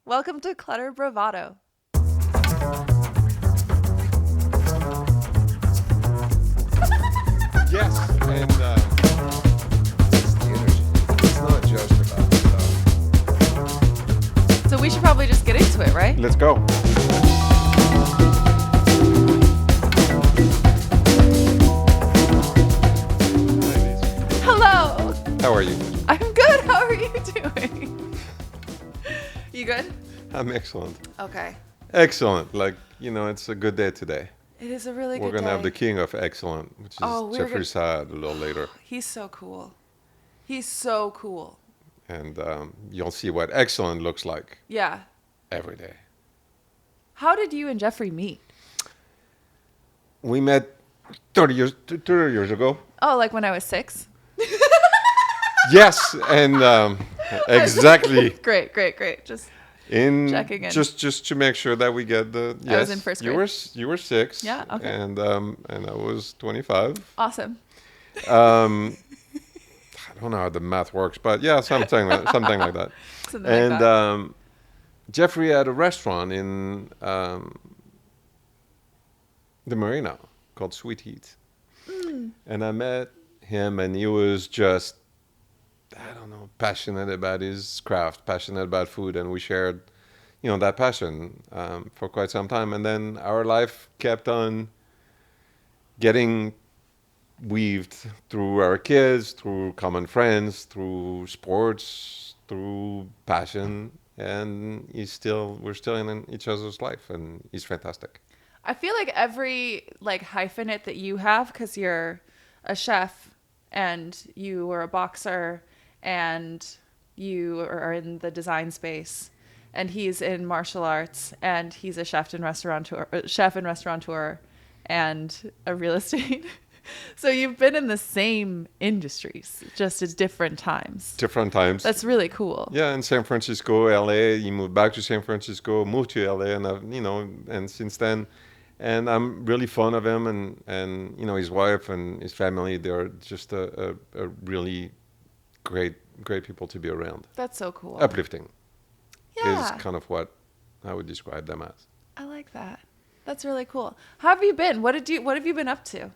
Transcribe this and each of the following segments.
Welcome to Clutter Bravado. Yes, and it's the energy. It's not just about stuff. So we should probably just get into it, right? Let's go. Hello. How are you? I'm good. How are you doing? You good? I'm excellent. Okay. Excellent. It's a good day today. It is a really We're good going day. to have the king of excellent, which is we're Jeffrey gonna- Saad a little later. He's so cool. He's so cool. And you'll see what excellent looks like Yeah. every day. How did you and Jeffrey meet? We met 30 years ago. Oh, like when I was 6? Yes, and exactly. Great. Just checking in. Just to make sure that we get the yes. I was in first grade. You were 6. Yeah, okay. And I was 25. Awesome. I don't know how the math works, but yeah, something like that. Something like And that. Jeffrey had a restaurant in the Marina called Sweet Heat. And I met him, and he was just, passionate about his craft, passionate about food, and we shared, that passion for quite some time. And then our life kept on getting weaved through our kids, through common friends, through sports, through passion, and we're still in each other's life, and he's fantastic. I feel like every hyphenate that you have, because you're a chef and you were a boxer and you are in the design space, and he's in martial arts, and he's a chef and restaurateur and a real estate. So you've been in the same industries, just at different times. Different times. That's really cool. Yeah, in San Francisco, LA. He moved back to San Francisco, moved to LA, and and since then, and I'm really fond of him, and his wife and his family. They're just a really great people to be around. That's so cool. Uplifting. Yeah. Is kind of what I would describe them as. I like that. That's really cool. How have you been? What have you been up to?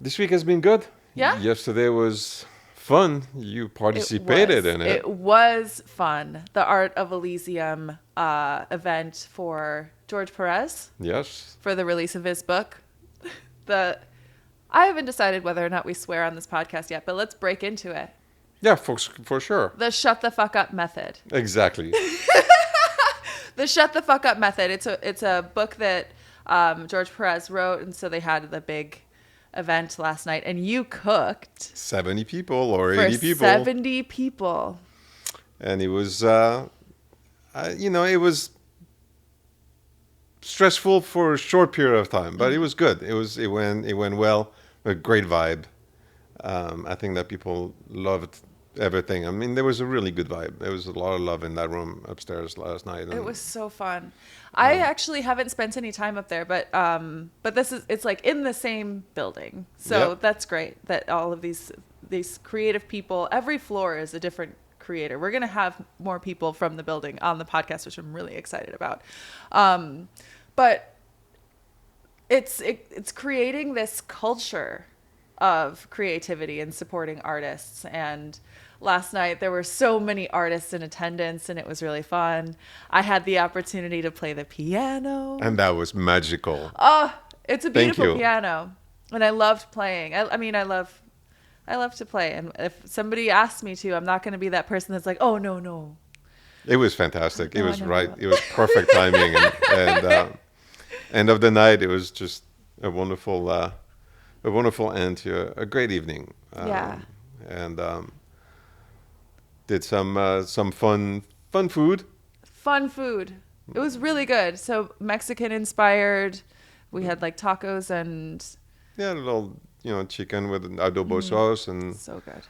This week has been good. Yeah? Yesterday was fun. You participated in it. It was fun. The Art of Elysium event for George Perez Yes. for the release of his book. I haven't decided whether or not we swear on this podcast yet, but let's break into it. Yeah, for sure. The shut the fuck up method. Exactly. The shut the fuck up method. It's a book that George Perez wrote, and so they had the big event last night, and you cooked 70 people or for 80 people. 70 people. And it was, it was stressful for a short period of time, but it was good. It went well. A great vibe. I think that people loved everything. I mean, there was a really good vibe. There was a lot of love in that room upstairs last night. And It was so fun. I actually haven't spent any time up there, but it's like in the same building. So Yep. That's great that all of these creative people, every floor is a different creator. We're going to have more people from the building on the podcast, which I'm really excited about. But it's creating this culture of creativity and supporting artists. And last night there were so many artists in attendance, and it was really fun. I had the opportunity to play the piano. And that was magical. Oh, it's a Thank beautiful you. piano, and I loved playing. I love to play, and if somebody asks me to, I'm not going to be that person that's like, oh no. It was fantastic. It No, was I know. right. It was perfect timing. And end of the night, it was just a wonderful end to a great evening. Yeah. And did some fun food. Fun food. It was really good. So Mexican inspired. We had tacos and Yeah, a little chicken with adobo sauce and so good.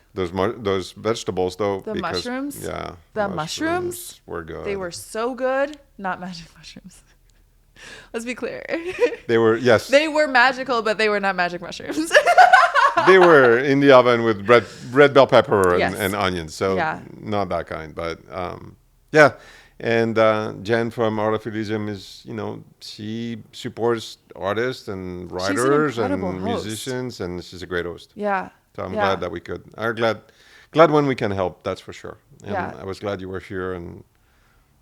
those vegetables though. The mushrooms? Yeah. The mushrooms were good. They were so good. Not magic mushrooms. Let's be clear. They were, yes. They were magical, but they were not magic mushrooms. They were in the oven with red bell pepper Yes. and onions, so Yeah. not that kind, but Yeah, and Jen from Art of Elysium is, she supports artists and She's an writers incredible and host. musicians, and she's a great host. Yeah. So I'm glad Yeah. that we could. I'm glad when we can help. That's for sure. And Yeah. I was glad you were here and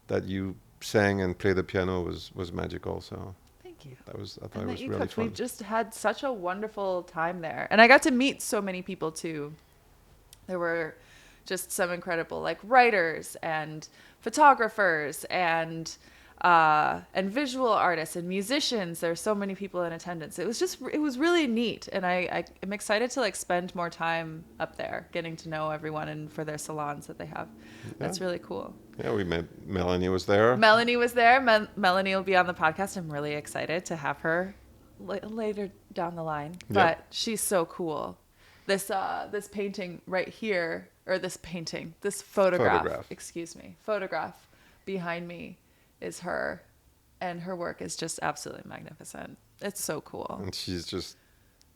that you sang and played the piano was magical. So Thank you. I thought And it that was you really cooked. We fun. just had such a wonderful time there. And I got to meet so many people too. There were just some incredible like writers and photographers and visual artists and musicians. There's so many people in attendance. It was really neat, and I am excited to like spend more time up there, getting to know everyone and for their salons that they have. Yeah, That's really cool. yeah. We met. Melanie was there. Melanie was there. Melanie will be on the podcast. I'm really excited to have her later down the line. But Yep. she's so cool. This painting right here, or this photograph. Excuse me, photograph behind me is her, and her work is just absolutely magnificent. It's so cool. And she's just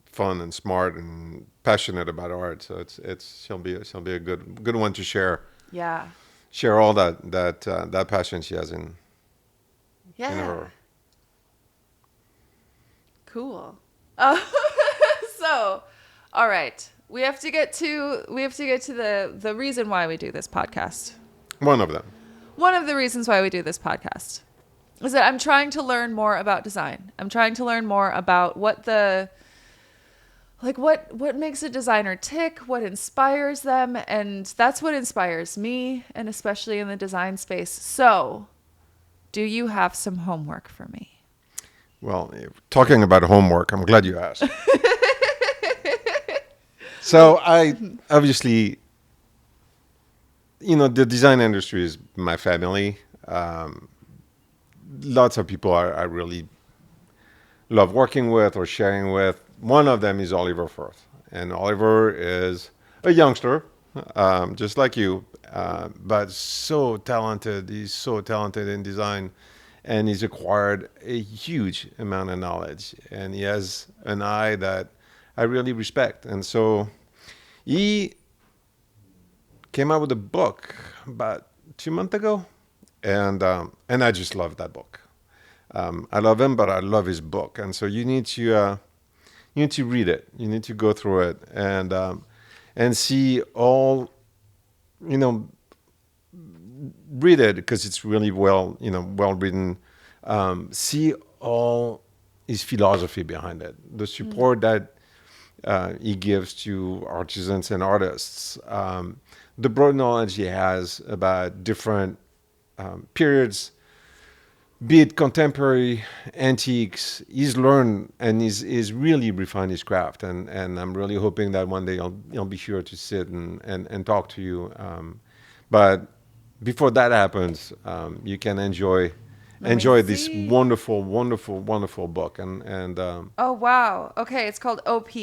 fun and smart and passionate about art. So she'll be a good one to Yeah. share all that passion she has in Yeah. her. Cool. So, all right. We have to get to the reason why we do this podcast. One of them. One of the reasons why we do this podcast is that I'm trying to learn more about design. I'm trying to learn more about what makes a designer tick, what inspires them, and that's what inspires me, and especially in the design space. So, do you have some homework for me? Well, talking about homework, I'm glad you asked. So I obviously, the design industry is my family. Lots of people I really love working with or sharing with. One of them is Oliver Firth. And Oliver is a youngster, just like you, but so talented. He's so talented in design, and he's acquired a huge amount of knowledge. And he has an eye that I really respect. And so he came out with a book about 2 months ago, and I just love that book. I love him, but I love his book, and so you need to read it. You need to go through it and see all, you know, read it because it's really well written. See all his philosophy behind it, the support that he gives to artisans and artists, the broad knowledge he has about different periods, be it contemporary, antiques. He's learned and he's really refined his craft, and I'm really hoping that one day I'll be sure to sit and talk to you. But before that happens, you can Let me enjoy this see. wonderful, wonderful, wonderful book. And Oh, wow. Okay, it's called OP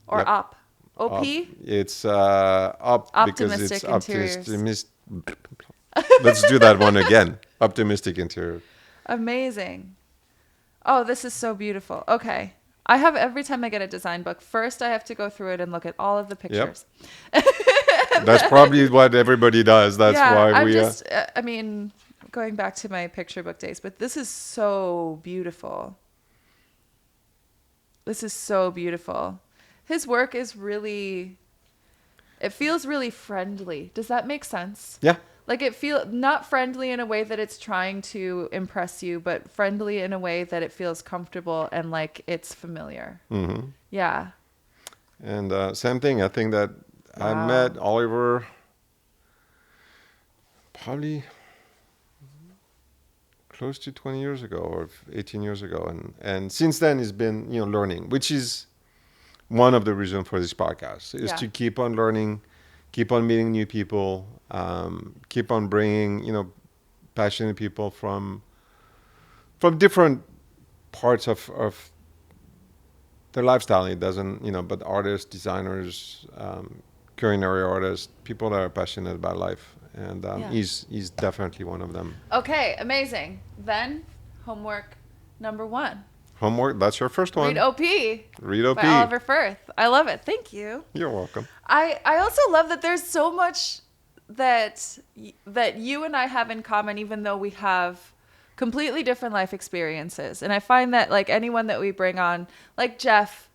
or yep, OP. OP? it's up because it's Optimistic Interiors. optimistic. Let's do that one again. Optimistic interior. Amazing. Oh, this is so beautiful. Okay. I have every time I get a design book, first I have to go through it and look at all of the pictures. That's probably what everybody does. That's Yeah, why I'm we. just, I mean, going back to my picture book days, but this is so beautiful. This is so beautiful. His work is really, it feels really friendly. Does that make sense? Yeah. Like it feel not friendly in a way that it's trying to impress you, but friendly in a way that it feels comfortable and like it's familiar. Hmm. Yeah. And same thing. I think that I Wow. met Oliver probably close to 20 years ago or 18 years ago, and since then he's been learning, which is one of the reasons for this podcast is Yeah. to keep on learning, keep on meeting new people, keep on bringing passionate people from different parts of their lifestyle. It doesn't but artists, designers, culinary artists, people that are passionate about life, and Yeah. he's definitely one of them. Okay, amazing. Then homework number 1. Homework, that's your first one. Read OP Read OP. by Oliver Firth. I love it. Thank you. You're welcome. I also love that there's so much that you and I have in common, even though we have completely different life experiences. And I find that like anyone that we bring on, like Jeff,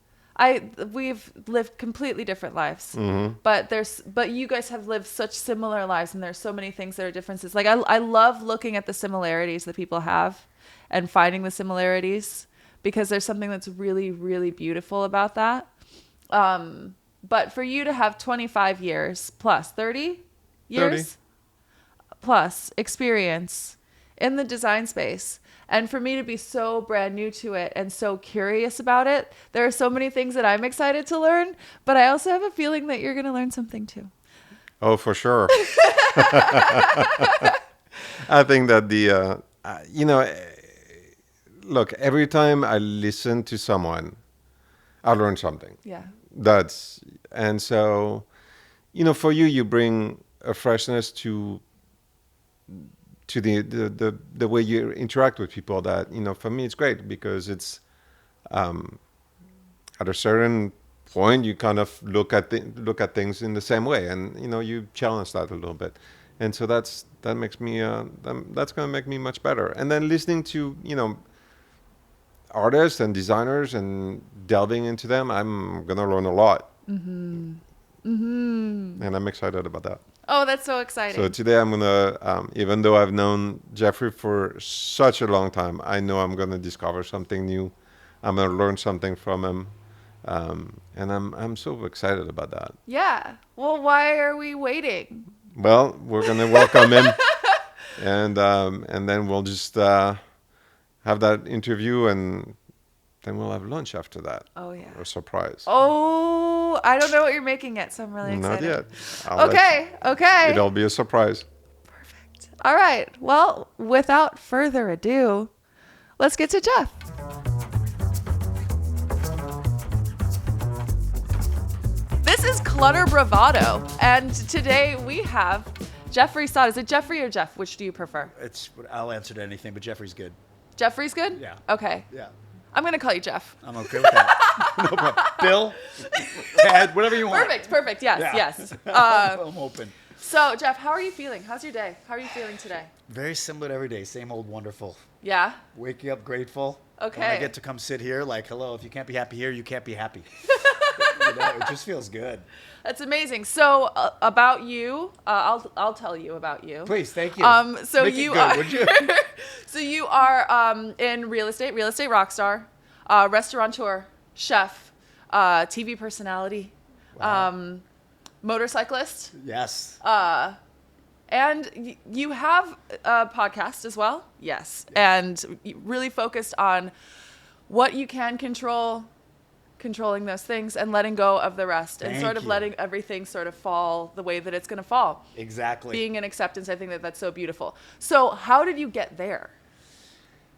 we've lived completely different lives, but you guys have lived such similar lives, and there's so many things that are differences. Like I love looking at the similarities that people have and finding the similarities, because there's something that's really, really beautiful about that. But for you to have 25 years plus 30 years 30. plus experience in the design space, and for me to be so brand new to it and so curious about it, there are so many things that I'm excited to learn, but I also have a feeling that you're going to learn something too. Oh, for sure. I think that look, every time I listen to someone, I learn something. Yeah. And so, for you bring a freshness to the way you interact with people that, for me it's great, because it's at a certain point you kind of look at things in the same way, and you challenge that a little bit, and so that makes me that's going to make me much better. And then listening to artists and designers and delving into them, I'm going to learn a lot. And I'm excited about that. Oh, that's so exciting. So today I'm going to, even though I've known Jeffrey for such a long time, I know I'm going to discover something new. I'm going to learn something from him. And I'm so excited about that. Yeah. Well, why are we waiting? Well, we're going to welcome him. And then we'll just have that interview, and then we'll have lunch after that. Oh, yeah. A surprise. Oh, I don't know what you're making yet, so I'm really excited. Not yet. Okay. It'll be a surprise. Perfect. All right. Well, without further ado, let's get to Jeff. This is Clutter Bravado, and today we have Jeffrey Saad. Is it Jeffrey or Jeff? Which do you prefer? I'll answer to anything, but Jeffrey's good. Jeffrey's good? Yeah. Okay. Yeah. I'm going to call you Jeff. I'm okay with that. No problem. Bill, Ted, whatever you want. Perfect. Yes, Yeah. yes. I'm open. So, Jeff, how are you feeling? How's your day? How are you feeling today? Very similar to every day. Same old wonderful. Yeah? Waking up grateful. Okay. When I get to come sit here, like, hello, if you can't be happy here, you can't be happy. It just feels good. That's amazing. So, about you, I'll tell you about you. Please, thank you. So Make you it good, are, would you? so you are in Real Estate Rockstar, restaurateur, chef, TV personality, Wow. Motorcyclist. Yes. And you have a podcast as well. Yes. And really focused on what you can control, controlling those things, and letting go of the rest, and sort of letting everything sort of fall the way that it's going to fall. Exactly. Being in acceptance, I think that's so beautiful. So how did you get there?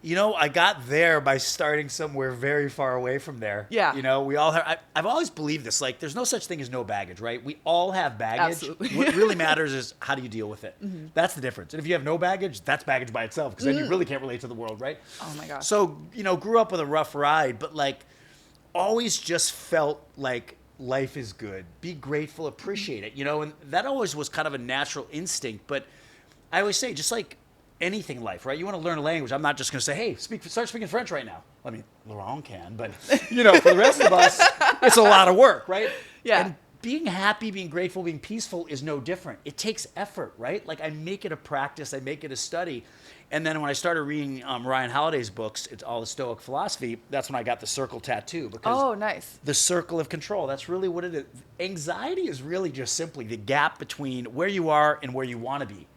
I got there by starting somewhere very far away from there. Yeah. We all have, I've always believed this, like, there's no such thing as no baggage, right? We all have baggage. Absolutely. What really matters is how do you deal with it? Mm-hmm. That's the difference. And if you have no baggage, that's baggage by itself, because then you really can't relate to the world, right? Oh my gosh. So, grew up with a rough ride, but like, always just felt like life is good. Be grateful, appreciate it, and that always was kind of a natural instinct. But I always say, just like anything in life, right? You want to learn a language. I'm not just going to say, hey, start speaking French right now. I mean, Laurent can, but for the rest of us, it's a lot of work, right? Yeah. And being happy, being grateful, being peaceful is no different. It takes effort, right? Like, I make it a practice. I make it a study. And then when I started reading Ryan Holiday's books, it's all the Stoic philosophy, that's when I got the circle tattoo. Because nice. The circle of control, that's really what it is. Anxiety is really just simply the gap between where you are and where you want to be.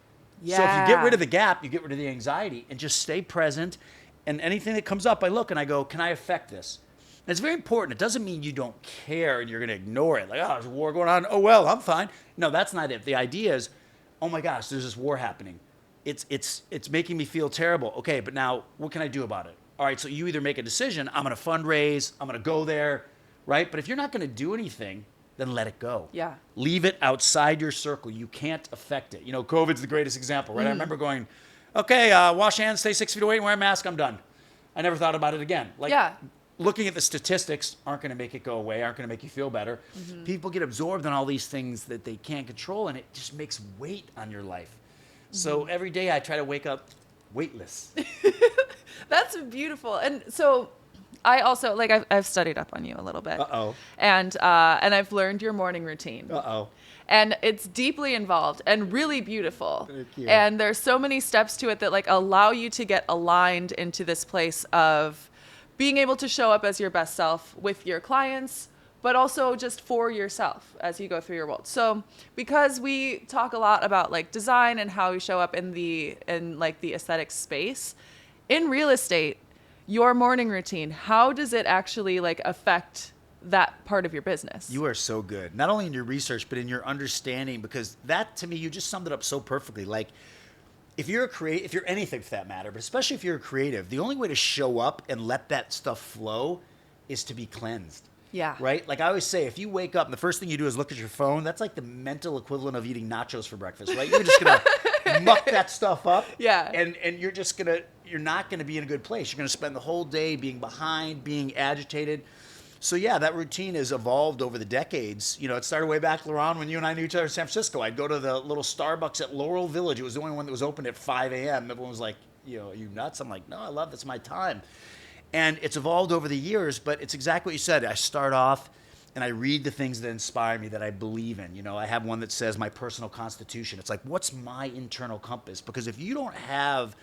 Yeah. So if you get rid of the gap, you get rid of the anxiety, and just stay present. And anything that comes up, I look and I go, can I affect this? And it's very important. It doesn't mean you don't care and you're going to ignore it. Like, there's a war going on. Oh, well, I'm fine. No, that's not it. The idea is, oh my gosh, there's this war happening. It's making me feel terrible. Okay, but now what can I do about it? All right, so you either make a decision. I'm going to fundraise. I'm going to go there, right? But if you're not going to do anything, then let it go. Yeah. Leave it outside your circle. You can't affect it. COVID's the greatest example, right? I remember going, okay, wash hands, stay 6 feet away, and wear a mask. I'm done. I never thought about it again. Like, Yeah. looking at the statistics aren't going to make it go away, aren't going to make you feel better. Mm-hmm. People get absorbed in all these things that they can't control, and it just makes weight on your life. So every day I try to wake up weightless. That's beautiful. And so I also, like, I've studied up on you a little bit. Uh-oh. And I've learned your morning routine. Uh-oh. And it's deeply involved and really beautiful. Thank you. And there's so many steps to it that like allow you to get aligned into this place of being able to show up as your best self with your clients, but also just for yourself as you go through your world. So because we talk a lot about like design and how we show up in like the aesthetic space, in real estate, your morning routine, how does it actually like affect that part of your business? You are so good, not only in your research, but in your understanding, because that, to me, you just summed it up so perfectly. Like, if you're if you're anything for that matter, but especially if you're a creative, the only way to show up and let that stuff flow is to be cleansed. Yeah. Right? Like I always say, if you wake up and the first thing you do is look at your phone, that's like the mental equivalent of eating nachos for breakfast, right? You're just going to muck that stuff up. Yeah. And you're not going to be in a good place. You're going to spend the whole day being behind, being agitated. So yeah, that routine has evolved over the decades. You know, it started way back, Laurent, when you and I knew each other in San Francisco. I'd go to the little Starbucks at Laurel Village. It was the only one that was open at 5 a.m. Everyone was like, are you nuts? I'm like, no, I love, that's my time. And it's evolved over the years, but it's exactly what you said. I start off and I read the things that inspire me, that I believe in. You know, I have one that says my personal constitution. It's like, what's my internal compass? Because if you don't have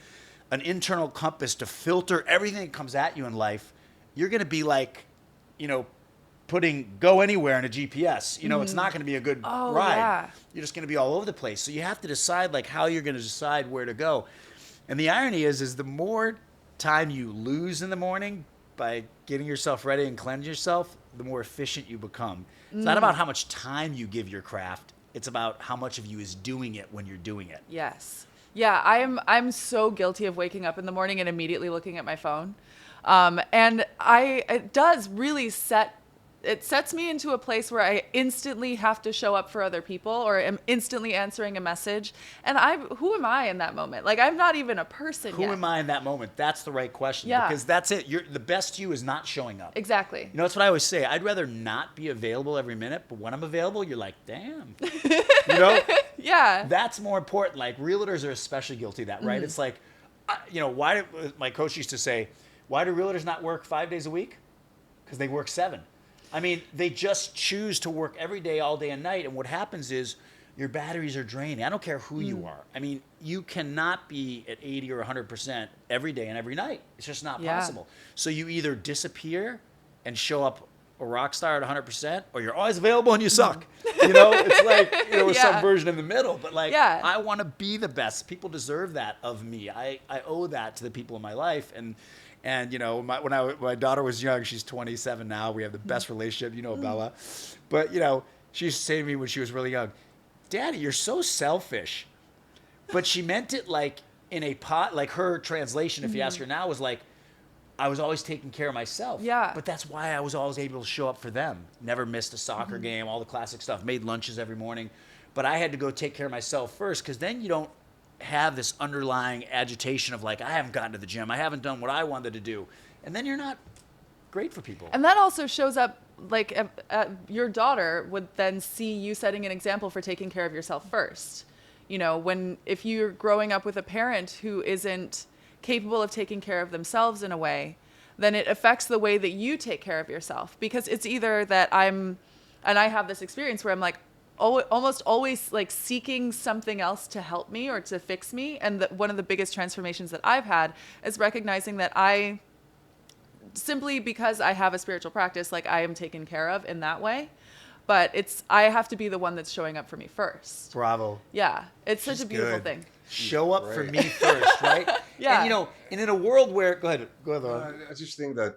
an internal compass to filter everything that comes at you in life, you're going to be like, putting go anywhere in a GPS. It's not going to be a good ride. Yeah. You're just going to be all over the place. So you have to decide like how you're going to decide where to go. And the irony is the more time you lose in the morning by getting yourself ready and cleanse yourself, the more efficient you become. It's not about how much time you give your craft. It's about how much of you is doing it when you're doing it. Yes. Yeah, I'm so guilty of waking up in the morning and immediately looking at my phone. And it does really sets me into a place where I instantly have to show up for other people or am instantly answering a message. And who am I in that moment? Like, I'm not even a person yet. Who am I in that moment? That's the right question. Yeah. Because that's it. The best you is not showing up. Exactly. That's what I always say. I'd rather not be available every minute, but when I'm available, you're like, damn. Yeah. That's more important. Like, realtors are especially guilty of that, right? It's like, why my coach used to say, why do realtors not work 5 days a week? Because they work 7. I mean, they just choose to work every day, all day and night. And what happens is your batteries are draining. I don't care who you are. I mean, you cannot be at 80 or 100% every day and every night. It's just not possible. So you either disappear and show up a rock star at 100%, or you're always available and you suck. It's like, with some version in the middle. But like, I want to be the best. People deserve that of me. I owe that to the people in my life. And when my daughter was young, she's 27 now. We have the best relationship, Bella. But, she used to say to me when she was really young, Daddy, you're so selfish. But she meant it like in a pot, like her translation, if you ask her now, was like, I was always taking care of myself. Yeah. But that's why I was always able to show up for them. Never missed a soccer game, all the classic stuff, made lunches every morning. But I had to go take care of myself first, because then you don't have this underlying agitation of like, I haven't gotten to the gym, I haven't done what I wanted to do, and then you're not great for people. And that also shows up like your daughter would then see you setting an example for taking care of yourself first. If you're growing up with a parent who isn't capable of taking care of themselves in a way, then it affects the way that you take care of yourself, because it's either that I have this experience where I'm like, almost always like seeking something else to help me or to fix me. And one of the biggest transformations that I've had is recognizing that I, simply because I have a spiritual practice, like I am taken care of in that way. But I have to be the one that's showing up for me first. Bravo. Yeah. It's such a beautiful thing. Show up for me first, right? Yeah. And, and in a world where, go ahead, Lauren. I just think that,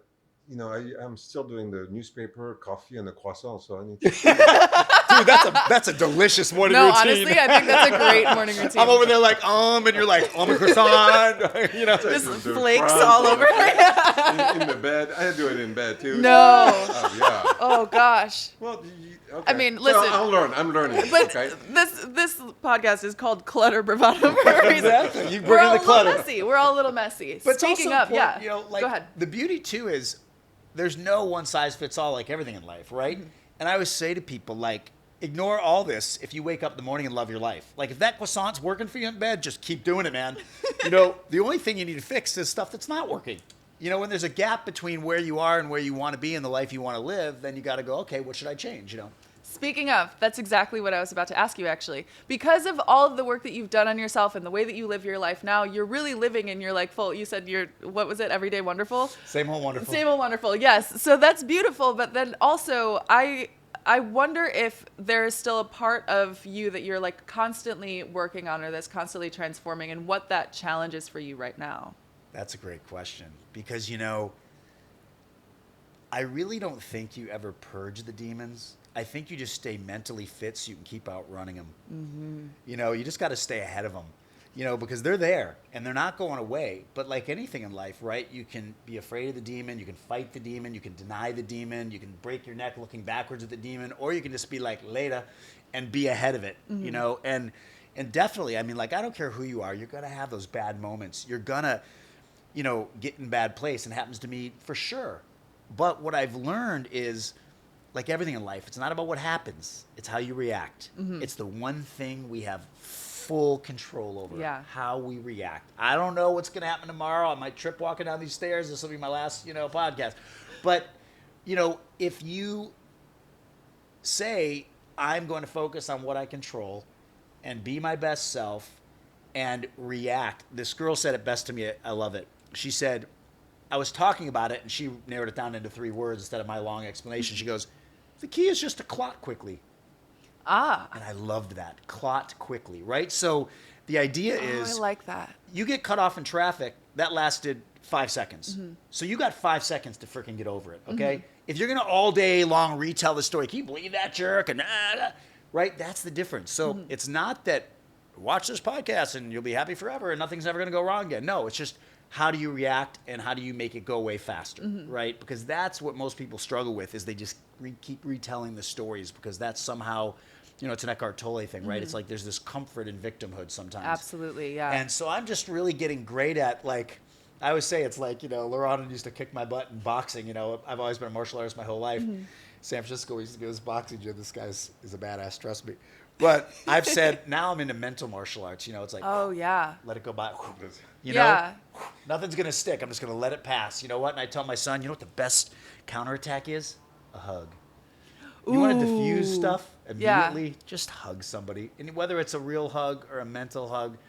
I'm still doing the newspaper, coffee, and the croissant, so I need to... Dude, that's a delicious morning routine. No, honestly, I think that's a great morning routine. I'm over there like, and you're like, a croissant. Just flakes all over. in the bed. I do it in bed, too. No. Yeah. Oh, gosh. Well, okay. I mean, listen. So I'm learning. But okay? this podcast is called Clutter, Bravado for a reason. Exactly. You We're bring all the clutter. We're all a little messy. But Speaking it's also of, important, go ahead. The beauty, too, is there's no one size fits all like everything in life, right? And I always say to people, like, ignore all this if you wake up in the morning and love your life. Like, if that croissant's working for you in bed, just keep doing it, man. The only thing you need to fix is stuff that's not working. When there's a gap between where you are and where you want to be in the life you want to live, then you got to go, okay, what should I change, Speaking of, that's exactly what I was about to ask you, actually. Because of all of the work that you've done on yourself and the way that you live your life now, you're really living in your, like, full, you said you're, what was it, everyday wonderful? Same old wonderful. Same old wonderful, yes. So that's beautiful, but then also, I wonder if there's still a part of you that you're, like, constantly working on or that's constantly transforming, and what that challenge is for you right now. That's a great question. Because, I really don't think you ever purge the demons. I think you just stay mentally fit so you can keep outrunning them. Mm-hmm. You just got to stay ahead of them, because they're there and they're not going away. But like anything in life, right? You can be afraid of the demon. You can fight the demon. You can deny the demon. You can break your neck looking backwards at the demon, or you can just be like later and be ahead of it, and definitely, I mean, like, I don't care who you are. You're going to have those bad moments. You're going to, get in bad place. And it happens to me for sure. But what I've learned is, like everything in life, it's not about what happens. It's how you react. Mm-hmm. It's the one thing we have full control over, how we react. I don't know what's going to happen tomorrow. I might trip walking down these stairs. This will be my last, podcast. But, if you say, I'm going to focus on what I control and be my best self and react. This girl said it best to me. I love it. She said, I was talking about it, and she narrowed it down into 3 words instead of my long explanation. She goes, the key is just to clot quickly. Ah. And I loved that. Clot quickly, right? So the idea is... I like that. You get cut off in traffic, that lasted 5 seconds. Mm-hmm. So you got 5 seconds to freaking get over it, okay? Mm-hmm. If you're going to all day long retell the story, can you believe that jerk? And right? That's the difference. So it's not that watch this podcast and you'll be happy forever and nothing's ever going to go wrong again. No, it's just... how do you react and how do you make it go away faster, right? Because that's what most people struggle with, is they just keep retelling the stories, because that's somehow, it's an Eckhart Tolle thing, right? It's like there's this comfort in victimhood sometimes. Absolutely, yeah. And so I'm just really getting great at, like, I always say it's like, Laurent used to kick my butt in boxing. I've always been a martial artist my whole life. San Francisco, we used to go to this boxing gym. This guy is a badass, trust me. But I've said, now I'm into mental martial arts. It's like, oh, yeah. Let it go by. Yeah. Nothing's going to stick. I'm just going to let it pass. You know what? And I tell my son, what the best counterattack is? A hug. You want to diffuse stuff immediately? Just hug somebody. And whether it's a real hug or a mental hug,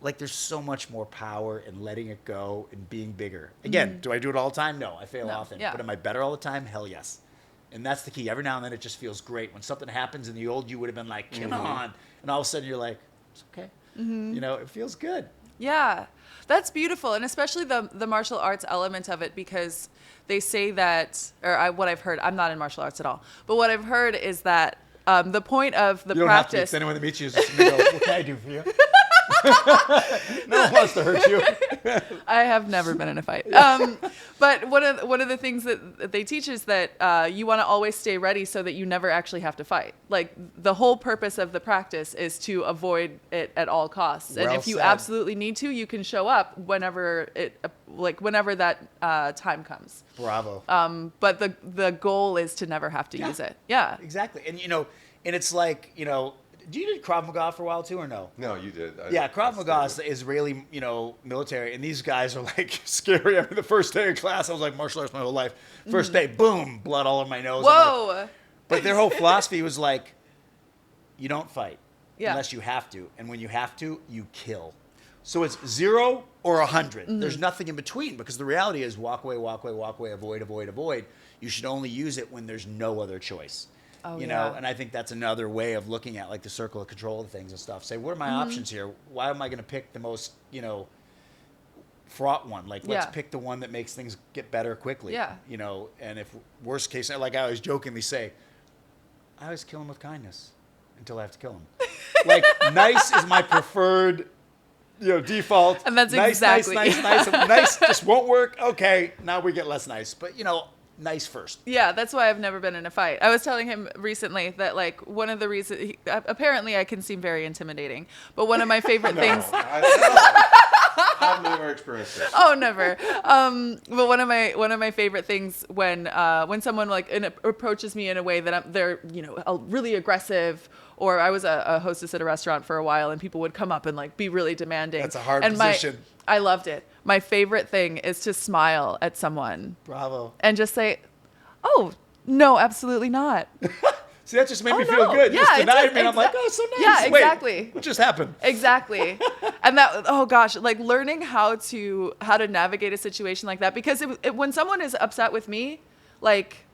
like, there's so much more power in letting it go and being bigger. Again, do I do it all the time? No, I fail often. Yeah. But am I better all the time? Hell yes. And that's the key. Every now and then it just feels great. When something happens in the old you would have been like, come on. And all of a sudden you're like, it's okay. It feels good. Yeah, that's beautiful. And especially the martial arts element of it, because they say that, what I've heard, I'm not in martial arts at all, but what I've heard is that the point of the you don't practice. Have to. Anyone that meets you is just going to go, what can I do for you? No one wants to hurt you. I have never been in a fight. But one of the things that they teach is that you want to always stay ready so that you never actually have to fight. Like, the whole purpose of the practice is to avoid it at all costs. And if you absolutely need to, you can show up whenever that time comes. Bravo. But the goal is to never have to use it. Yeah. Exactly. And and it's like, do you do Krav Maga for a while too, or no? No, you did. Krav Maga is the Israeli, military, and these guys are like scary. I mean, the first day of class, I was like martial arts my whole life. First day, boom, blood all over my nose. Whoa! But their whole philosophy was like, you don't fight unless you have to, and when you have to, you kill. So it's 0 or 100. There's nothing in between, because the reality is walk away, avoid, avoid, avoid. You should only use it when there's no other choice. And I think that's another way of looking at, like, the circle of control of things and stuff. Say, what are my options here? Why am I going to pick the most, fraught one? Like, let's pick the one that makes things get better quickly. Yeah. And if worst case, like I always jokingly say, I always kill him with kindness until I have to kill him. Like, nice is my preferred, default. And that's nice, exactly. Nice. Nice just won't work. Okay, now we get less nice. But, nice first. Yeah, that's why I've never been in a fight. I was telling him recently that, like, one of the reasons, apparently I can seem very intimidating, but one of my favorite things. I've never experienced this. Oh, never. But one of my favorite things when someone approaches me in a way that they're really aggressive, or I was a hostess at a restaurant for a while, and people would come up and like be really demanding. That's a hard position. I loved it. My favorite thing is to smile at someone. Bravo. And just say, "Oh, no, absolutely not." See, that just made me feel good. Yeah, just denied me, and I'm like, oh, so nice. Yeah, exactly. Wait, what just happened? Exactly. And that, oh gosh, like learning how to navigate a situation like that, because when someone is upset with me, like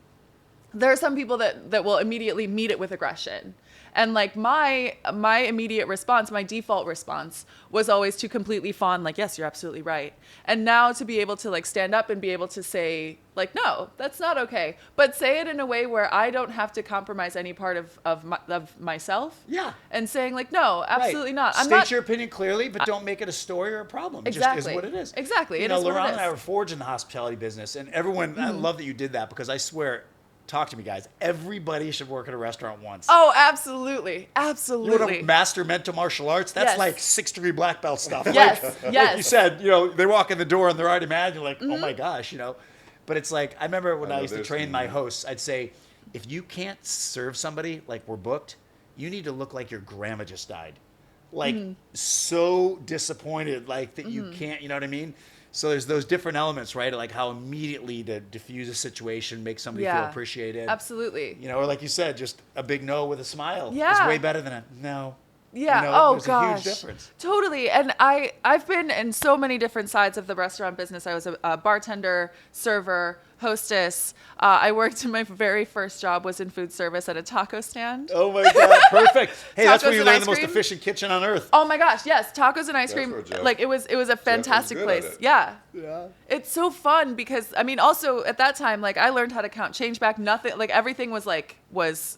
there are some people that will immediately meet it with aggression. And like my immediate response, my default response was always to completely fawn, like, yes, you're absolutely right. And now to be able to like stand up and be able to say like, no, that's not okay. But say it in a way where I don't have to compromise any part of myself. Yeah. And saying like, no, absolutely not. State your opinion clearly, but don't make it a story or a problem. It Exactly. just is what it is. Exactly. You know, Laurent and I were forged in the hospitality business, and everyone, I love that you did that, because I swear, talk to me, guys. Everybody should work at a restaurant once. Oh, absolutely. Absolutely. You want to master mental martial arts? That's Yes. like 6-degree black belt stuff. Yes, Like yes. you said, they walk in the door and they're already mad. You're like, oh my gosh, But it's like, I remember when I used to train my hosts, I'd say, if you can't serve somebody like we're booked, you need to look like your grandma just died. Like so disappointed, like that you can't, you know what I mean? So there's those different elements, right? Like how immediately to diffuse a situation, make somebody feel appreciated. Absolutely. Or like you said, just a big no with a smile is Yeah. way better than a no. Yeah. There's a huge difference. Totally. And I've been in so many different sides of the restaurant business. I was a bartender, server, hostess. I worked my very first job was in food service at a taco stand. Oh my God, perfect. Hey, that's where Tacos you and learn ice the most cream? efficient kitchen on earth. Oh my gosh, yes, tacos and ice That's cream. where Jeff- Like it was a fantastic good place. at it. Yeah. Yeah. It's so fun because I mean also at that time like I learned how to count change back, nothing, like everything was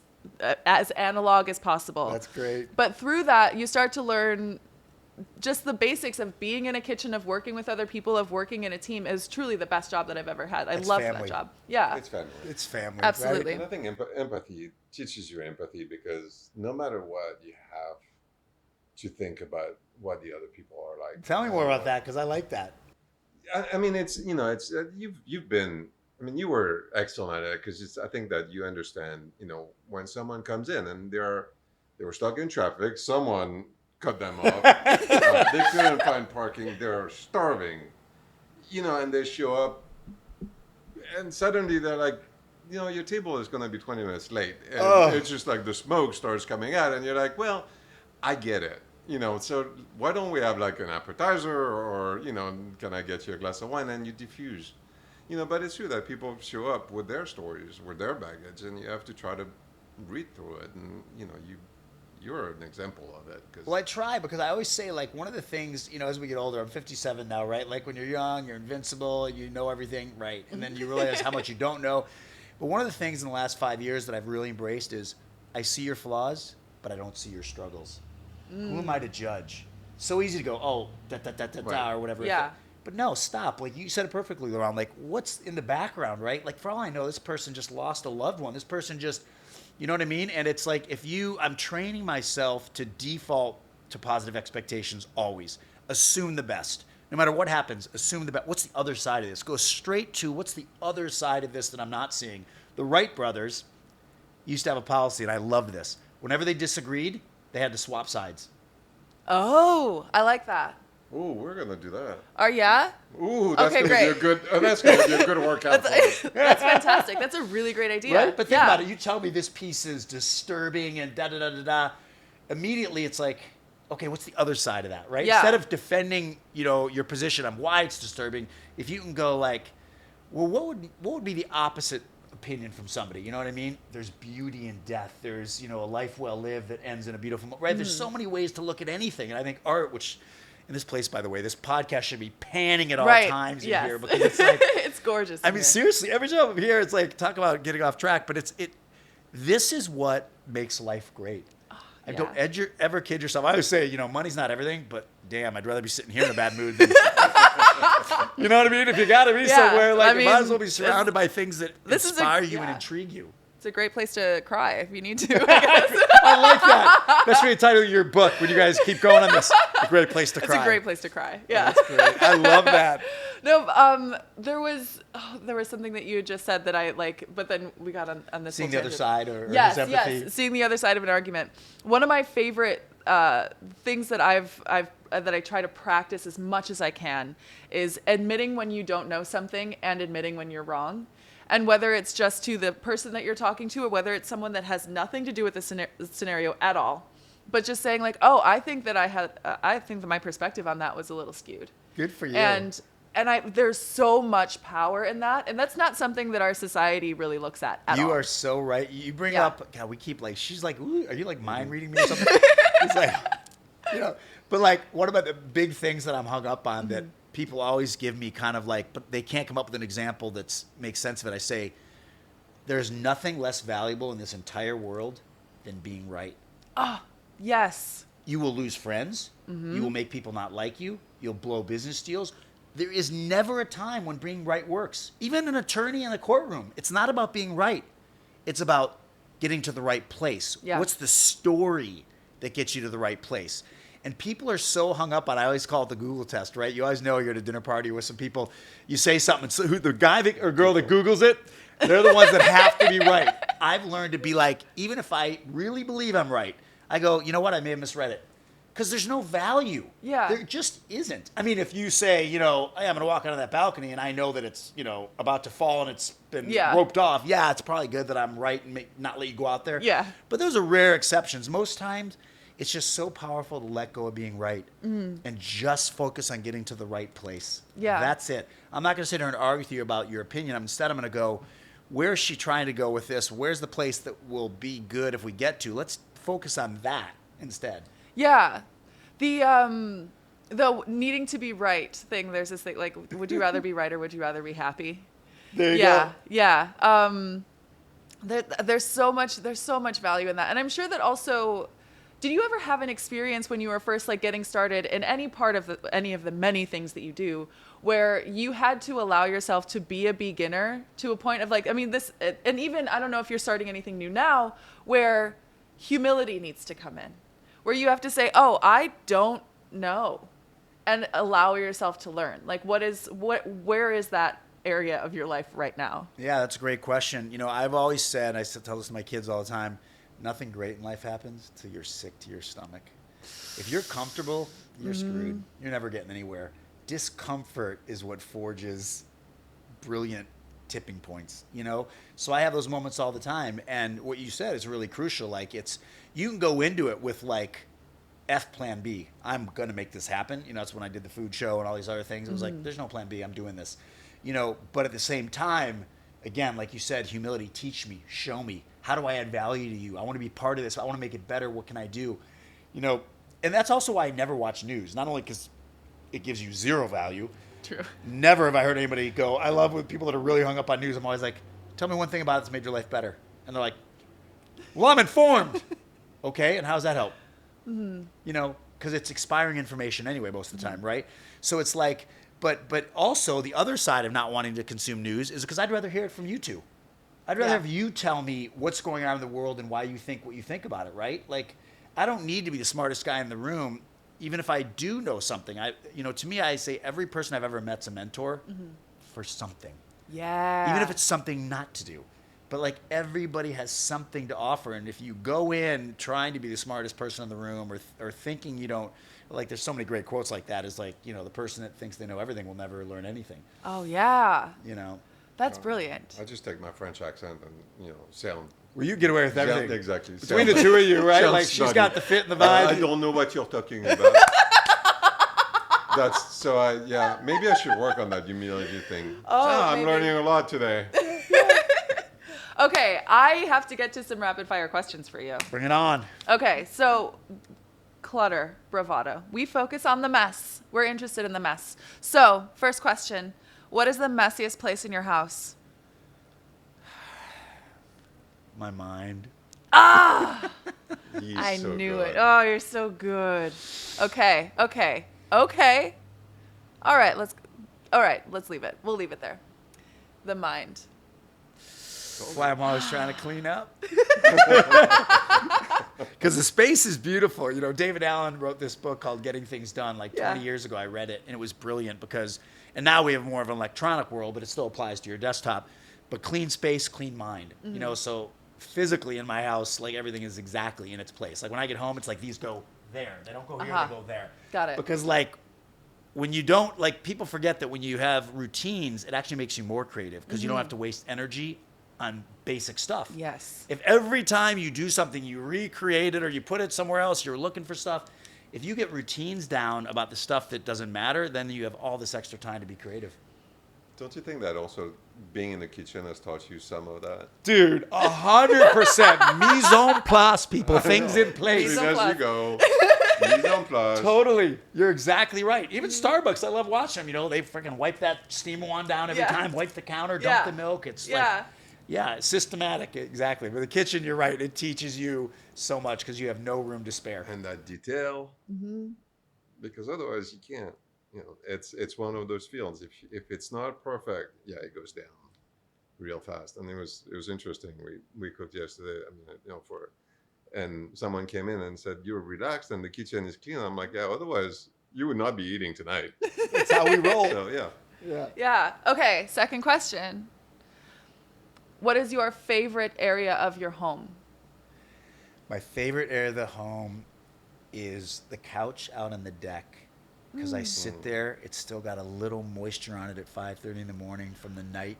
as analog as possible. That's great. But through that you start to learn just the basics of being in a kitchen, of working with other people, of working in a team is truly the best job that I've ever had. I It's love family. that job. Yeah. It's family. It's family. Absolutely. And I think empathy teaches you empathy, because no matter what, you have to think about what the other people are like. Tell me more about that, because I like that. I mean, it's you've been. I mean, you were excellent at it, because I think that you understand. When someone comes in and they were stuck in traffic, someone cut them off. They couldn't find parking. They're starving. And they show up, and suddenly they're like, your table is going to be 20 minutes late. And it's just like the smoke starts coming out, and you're like, well, I get it. So why don't we have like an appetizer, or, can I get you a glass of wine, and you diffuse. But it's true that people show up with their stories, with their baggage, and you have to try to read through it. And, you're an example of it. Well, I try, because I always say, like, one of the things, as we get older, I'm 57 now, right? Like when you're young, you're invincible, you know everything, right? And then you realize how much you don't know. But one of the things in the last 5 years that I've really embraced is I see your flaws, but I don't see your struggles. Who am I to judge? So easy to go, oh, Right. or whatever. Yeah. But no, stop. Like you said it perfectly, Laurent. Like, what's in the background, right? Like, for all I know, this person just lost a loved one. This person just, you know what I mean? And it's like, I'm training myself to default to positive expectations always. Assume the best. No matter what happens, assume the best. What's the other side of this? Go straight to what's the other side of this that I'm not seeing. The Wright brothers used to have a policy, and I loved this. Whenever they disagreed, they had to swap sides. Oh, I like that. Ooh, we're gonna do that. Yeah? Ooh, that's Okay, gonna great. be a good. That's gonna be a good workout. That's fantastic. That's a really great idea. Right? But think Yeah. about it. You tell me this piece is disturbing and da-da-da-da-da. Immediately, it's like, okay, what's the other side of that, right? Yeah. Instead of defending, your position on why it's disturbing, if you can go like, well, what would be the opposite opinion from somebody? You know what I mean? There's beauty in death. There's, a life well lived that ends in a beautiful moment, right? There's so many ways to look at anything. And I think art, which in this place, by the way, this podcast should be panning at all times in here, because it's like, it's gorgeous. I in mean, here. seriously, every time I'm here, it's like, talk about getting off track, but this is what makes life great. And don't ever kid yourself. I always say, money's not everything, but damn, I'd rather be sitting here in a bad mood than, you know what I mean? If you got to be somewhere, like, you might as well be surrounded by things that inspire you and intrigue you. It's a great place to cry if you need to, I guess. I like that. That's the title of your book when you guys keep going on this. A great place to cry. It's a great place to cry. Yeah. That's great. I love that. No, there was something that you had just said that I like, but then we got on this. Seeing the other side or yes, his empathy. yes, seeing the other side of an argument. One of my favorite things that that I try to practice as much as I can is admitting when you don't know something and admitting when you're wrong. And whether it's just to the person that you're talking to or whether it's someone that has nothing to do with the scenario at all, but just saying like, oh, I think that my perspective on that was a little skewed. Good for you. And there's so much power in that. And that's not something that our society really looks at all. You are so right. You bring up, God, we keep like, she's like, ooh, are you like mind reading me or something? It's like, but like, what about the big things that I'm hung up on that people always give me kind of like, but they can't come up with an example that makes sense of it. I say, there's nothing less valuable in this entire world than being right. Oh, yes. You will lose friends. You will make people not like you. You'll blow business deals. There is never a time when being right works. Even an attorney in a courtroom, it's not about being right. It's about getting to the right place. Yeah. What's the story that gets you to the right place? And people are so hung up on, I always call it the Google test, right? You always know you're at a dinner party with some people. You say something, so the guy or girl that Googles it, they're the ones that have to be right. I've learned to be like, even if I really believe I'm right, I go, you know what? I may have misread it. Because there's no value. Yeah. There just isn't. I mean, if you say, hey, I'm going to walk out of that balcony and I know that it's, about to fall and it's been roped off. Yeah, it's probably good that I'm right and not let you go out there. Yeah. But those are rare exceptions. Most times, it's just so powerful to let go of being right and just focus on getting to the right place. Yeah. That's it. I'm not going to sit here and argue with you about your opinion. Instead, I'm going to go, where's she trying to go with this? Where's the place that will be good if we get to? Let's focus on that instead. Yeah. The needing to be right thing, there's this thing like, would you rather be right or would you rather be happy? There you go. Yeah. There's so much value in that. And I'm sure that also, did you ever have an experience when you were first like getting started in any part of any of the many things that you do where you had to allow yourself to be a beginner to a point of like, I mean, this, and even, I don't know if you're starting anything new now, where humility needs to come in, where you have to say, oh, I don't know, and allow yourself to learn. Like, where is that area of your life right now? Yeah, that's a great question. I've always said, I tell this to my kids all the time, nothing great in life happens till you're sick to your stomach. If you're comfortable, you're screwed. You're never getting anywhere. Discomfort is what forges brilliant tipping points, So I have those moments all the time. And what you said is really crucial. Like, you can go into it with like F plan B. I'm going to make this happen. That's when I did the food show and all these other things. It was like, there's no plan B. I'm doing this, but at the same time, again, like you said, humility, teach me, show me. How do I add value to you? I want to be part of this. I want to make it better. What can I do? And that's also why I never watch news. Not only because it gives you zero value. True. Never have I heard anybody go, I love with people that are really hung up on news. I'm always like, tell me one thing about it that's made your life better. And they're like, well, I'm informed. Okay, and how does that help? Because it's expiring information anyway most of the time, right? So it's like, but also the other side of not wanting to consume news is because I'd rather hear it from you two. I'd rather have you tell me what's going on in the world and why you think what you think about it, right? Like, I don't need to be the smartest guy in the room, even if I do know something. To me, I say every person I've ever met's a mentor for something. Yeah. Even if it's something not to do. But like, everybody has something to offer. And if you go in trying to be the smartest person in the room or thinking you don't, like, there's so many great quotes like that, is like, the person that thinks they know everything will never learn anything. Oh, yeah. That's No, brilliant. I just take my French accent and, sound. Well, you get away with everything. Exactly. Between the two of you, right? Sounds Like, she's snotty. got the fit and the vibe. I don't know what you're talking about. Maybe I should work on that humility thing. I'm learning a lot today. Okay, I have to get to some rapid fire questions for you. Bring it on. Okay, so Clutter, Bravado. We focus on the mess. We're interested in the mess. So, first question. What is the messiest place in your house? My mind. Ah! He's I so knew good. it. Oh, you're so good. Okay. All right, let's leave it. We'll leave it there. The mind. That's why I'm always trying to clean up. Because the space is beautiful. You know, David Allen wrote this book called Getting Things Done like 20 years ago. I read it, and it was brilliant because, and now we have more of an electronic world, but it still applies to your desktop. But clean space, clean mind. Mm-hmm. You know, so physically in my house, like everything is exactly in its place. Like when I get home, it's like these go there. They don't go here, they go there. Got it. Because like when you don't, like people forget that when you have routines, it actually makes you more creative because you don't have to waste energy on basic stuff. Yes. If every time you do something, you recreate it or you put it somewhere else, you're looking for stuff. If you get routines down about the stuff that doesn't matter, then you have all this extra time to be creative. Don't you think that also being in the kitchen has taught you some of that? Dude, 100%. Mise en place, people. Things in place. As you go. Mise en place. Totally. You're exactly right. Even Starbucks, I love watching them. You know, they freaking wipe that steam wand down every time, wipe the counter, dump the milk. It's like, it's systematic. Exactly. But the kitchen, you're right. It teaches you so much because you have no room to spare. And that detail. Mm-hmm. Because otherwise you can't. You know, it's one of those fields. If it's not perfect, it goes down real fast. And it was interesting. We cooked yesterday. I mean, you know, and someone came in and said, "You're relaxed and the kitchen is clean." I'm like, "Yeah, otherwise you would not be eating tonight." That's how we roll. So Yeah. Okay. Second question. What is your favorite area of your home? My favorite area of the home is the couch out on the deck. Because I sit there, it's still got a little moisture on it at 5:30 in the morning from the night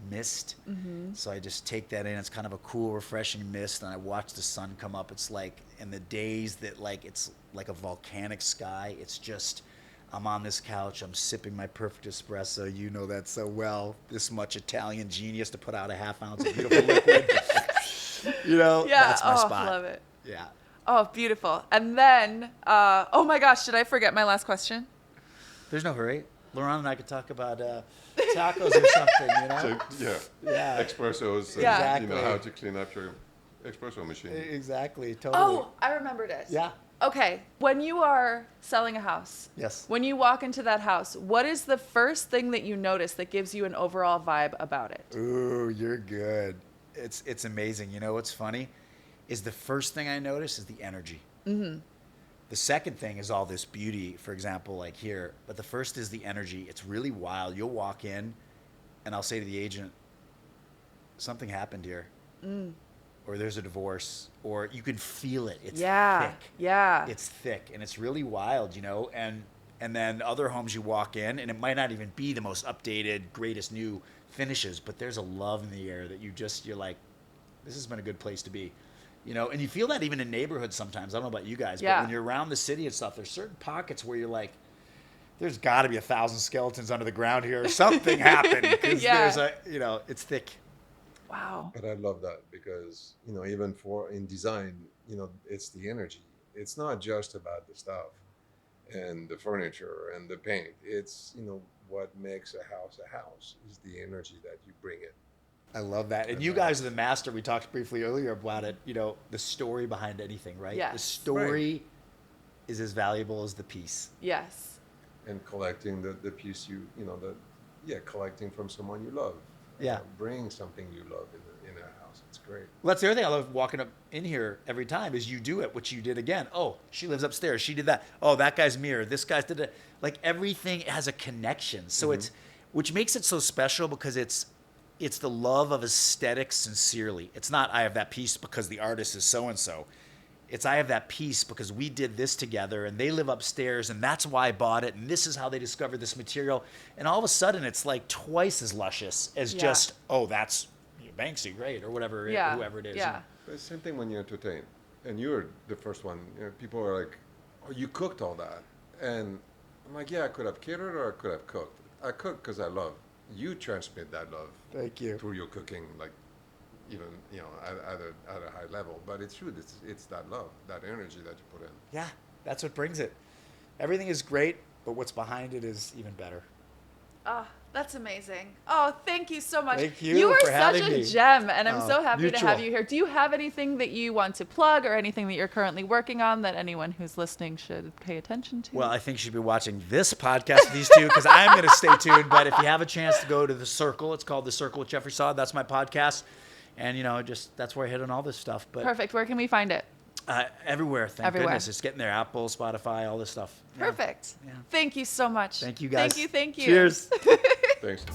mist. Mm-hmm. So I just take that in. It's kind of a cool, refreshing mist, and I watch the sun come up. It's like in the days that like it's like a volcanic sky. It's just I'm on this couch. I'm sipping my perfect espresso. You know that so well. This much Italian genius to put out a half ounce of beautiful liquid. You know, that's my spot. Love it. Yeah. Oh, beautiful. And then, oh my gosh, did I forget my last question? There's no hurry. Laurent and I could talk about tacos or something, you know? Yeah. Espressos. And, exactly. You know how to clean up your espresso machine. Exactly. Totally. Oh, I remembered it. Yeah. Okay. When you are selling a house, yes. When you walk into that house, what is the first thing that you notice that gives you an overall vibe about it? Ooh, you're good. It's amazing. You know what's funny? Is the first thing I notice is the energy. Mm-hmm. The second thing is all this beauty, for example, like here. But the first is the energy. It's really wild. You'll walk in, and I'll say to the agent, something happened here. Or there's a divorce. Or you can feel it. It's thick. Yeah. It's thick, and it's really wild, you know. And then other homes you walk in, and it might not even be the most updated, greatest new finishes, but there's a love in the air that you're like, this has been a good place to be. You know, and you feel that even in neighborhoods sometimes. I don't know about you guys, but when you're around the city and stuff, there's certain pockets where you're like, there's got to be 1,000 skeletons under the ground here. Or something happened. Because there's it's thick. Wow. But I love that because, you know, even in design, you know, it's the energy. It's not just about the stuff and the furniture and the paint. It's, you know, what makes a house is the energy that you bring in. I love that. And you guys are the master. We talked briefly earlier about it, you know, the story behind anything, right? Yes. The story is as valuable as the piece. Yes. And collecting the piece collecting from someone you love. Yeah. Bring something you love in a house. It's great. Well, that's the other thing I love walking up in here every time is you do it, which you did again. Oh, she lives upstairs. She did that. Oh, that guy's mirror. This guy's did it. Like everything has a connection. So which makes it so special because it's the love of aesthetics sincerely. It's not I have that piece because the artist is so-and-so. It's I have that piece because we did this together and they live upstairs and that's why I bought it and this is how they discovered this material. And all of a sudden it's like twice as luscious as just, oh, that's Banksy, great, or whatever, whoever it is. Yeah. It's the same thing when you entertain. And you're the first one. You know, people are like, oh, you cooked all that. And I'm like, yeah, I could have catered or I could have cooked. I cooked because I love. You transmit that love. Thank you. Through your cooking, like, even, you know, at a high level. But it's true. It's that love, that energy that you put in. Yeah, that's what brings it. Everything is great, but what's behind it is even better. Oh, that's amazing. Oh, thank you so much. Thank you You are for such having a me. gem, and I'm so happy to mutual. have you here. Do you have anything that you want to plug or anything that you're currently working on that anyone who's listening should pay attention to? Well, I think you should be watching this podcast with these two because I'm going to stay tuned. But if you have a chance to go to The Circle, it's called The Circle with Jeffrey Saad. That's my podcast. And, you know, just that's where I hit on all this stuff. But Perfect. Where can we find it? everywhere, thank Everywhere. goodness. It's getting there. Apple, Spotify, all this stuff. Yeah. Perfect. Yeah. Thank you so much. Thank you, guys. Thank you. Cheers. Thanks.